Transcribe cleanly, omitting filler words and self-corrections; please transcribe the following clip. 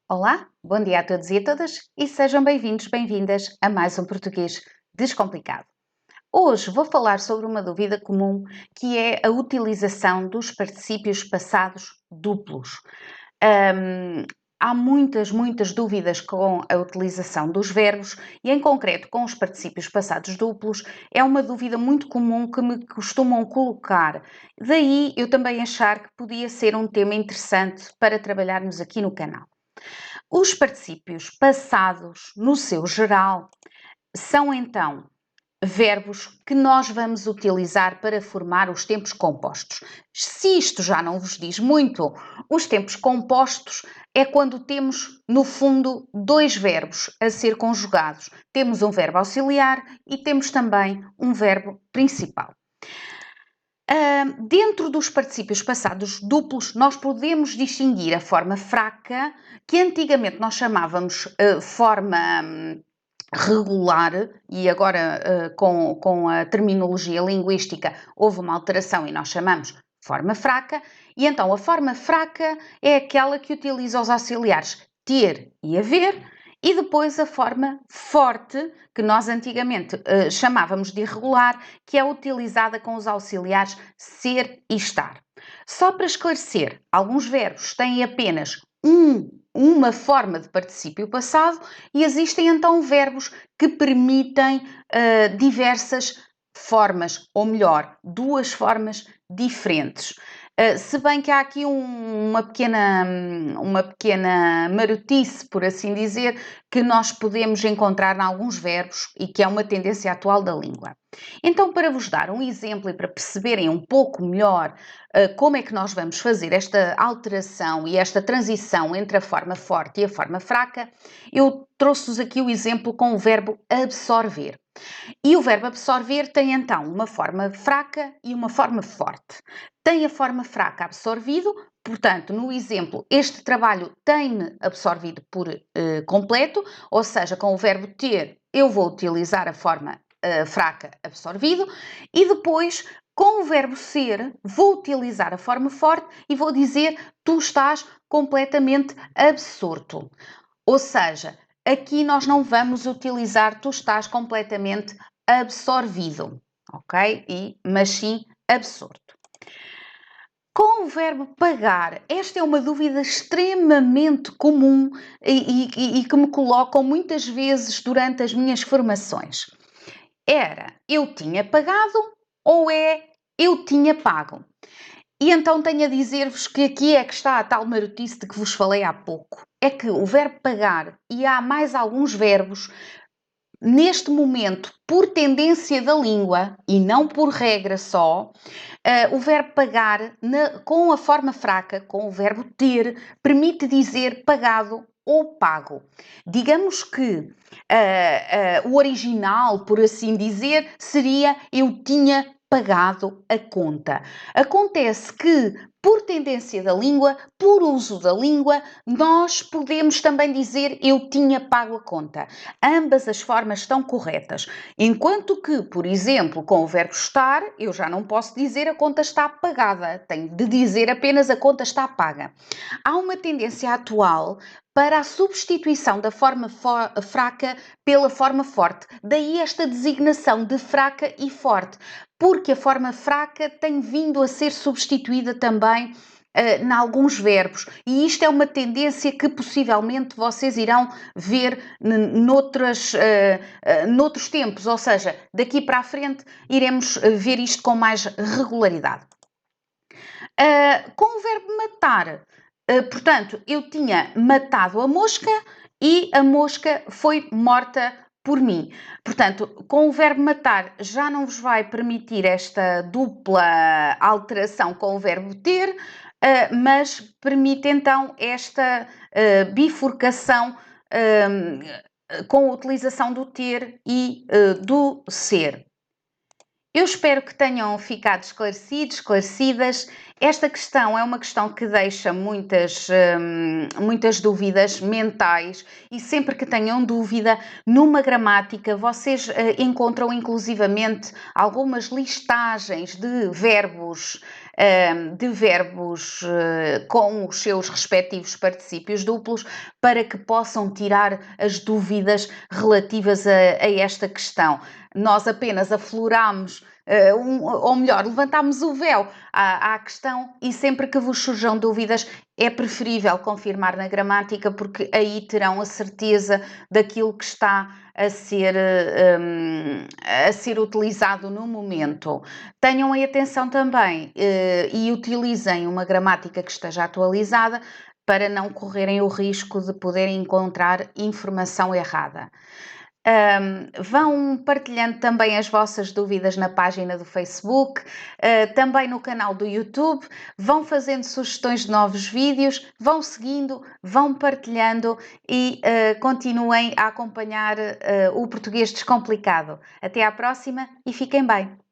Olá, bom dia a todos e a todas e sejam bem-vindos, bem-vindas a mais um Português Descomplicado. Hoje vou falar sobre uma dúvida comum que é a utilização dos particípios passados duplos. Há muitas dúvidas com a utilização dos verbos e, em concreto, com os particípios passados duplos. É uma dúvida muito comum que me costumam colocar. Daí eu também achar que podia ser um tema interessante para trabalharmos aqui no canal. Os particípios passados, no seu geral, são então verbos que nós vamos utilizar para formar os tempos compostos. Se isto já não vos diz muito, os tempos compostos é quando temos, no fundo, dois verbos a ser conjugados. Temos um verbo auxiliar e temos também um verbo principal. Dentro dos particípios passados duplos, nós podemos distinguir a forma fraca, que antigamente nós chamávamos forma regular, e agora com a terminologia linguística houve uma alteração e nós chamamos forma fraca, e então a forma fraca é aquela que utiliza os auxiliares ter e haver, e depois a forma forte, que nós antigamente chamávamos de irregular, que é utilizada com os auxiliares ser e estar. Só para esclarecer, alguns verbos têm apenas uma forma de particípio passado e existem então verbos que permitem diversas formas, ou melhor, duas formas diferentes. Se bem que há aqui uma pequena marotice, por assim dizer, que nós podemos encontrar em alguns verbos e que é uma tendência atual da língua. Então, para vos dar um exemplo e para perceberem um pouco melhor como é que nós vamos fazer esta alteração e esta transição entre a forma forte e a forma fraca, eu trouxe-vos aqui o exemplo com o verbo absorver. E o verbo absorver tem então uma forma fraca e uma forma forte. Tem a forma fraca absorvido, portanto, no exemplo, este trabalho tem-me absorvido por completo, ou seja, com o verbo ter, eu vou utilizar a forma fraca absorvido, e depois, com o verbo ser, vou utilizar a forma forte e vou dizer tu estás completamente absorto. Ou seja, aqui nós não vamos utilizar tu estás completamente absorvido, ok? Mas sim absorto. Com o verbo pagar, esta é uma dúvida extremamente comum e que me colocam muitas vezes durante as minhas formações. Era eu tinha pagado ou é eu tinha pago? E então tenho a dizer-vos que aqui é que está a tal marotice de que vos falei há pouco. É que o verbo pagar, e há mais alguns verbos, neste momento, por tendência da língua, e não por regra só, o verbo pagar, com a forma fraca, com o verbo ter, permite dizer pagado ou pago. Digamos que o original, por assim dizer, seria eu tinha pagado a conta. Acontece que, por tendência da língua, por uso da língua, nós podemos também dizer eu tinha pago a conta. Ambas as formas estão corretas. Enquanto que, por exemplo, com o verbo estar, eu já não posso dizer a conta está pagada. Tenho de dizer apenas a conta está paga. Há uma tendência atual para a substituição da forma fraca pela forma forte. Daí esta designação de fraca e forte, porque a forma fraca tem vindo a ser substituída também em alguns verbos. E isto é uma tendência que possivelmente vocês irão ver noutros tempos, ou seja, daqui para a frente iremos ver isto com mais regularidade. Com o verbo matar, portanto, eu tinha matado a mosca e a mosca foi morta por mim. Portanto, com o verbo matar já não vos vai permitir esta dupla alteração com o verbo ter, mas permite então esta bifurcação com a utilização do ter e do ser. Eu espero que tenham ficado esclarecidos, esclarecidas. Esta questão é uma questão que deixa muitas dúvidas mentais e sempre que tenham dúvida numa gramática, vocês encontram inclusivamente algumas listagens de verbos de verbos com os seus respectivos particípios duplos para que possam tirar as dúvidas relativas a esta questão. Nós apenas afloramos ou melhor, levantámos o véu à questão e sempre que vos surjam dúvidas é preferível confirmar na gramática porque aí terão a certeza daquilo que está a ser utilizado no momento. Tenham em atenção também e utilizem uma gramática que esteja atualizada para não correrem o risco de poderem encontrar informação errada. Vão partilhando também as vossas dúvidas na página do Facebook, também no canal do YouTube, vão fazendo sugestões de novos vídeos, vão seguindo, vão partilhando e continuem a acompanhar o Português Descomplicado. Até à próxima e fiquem bem!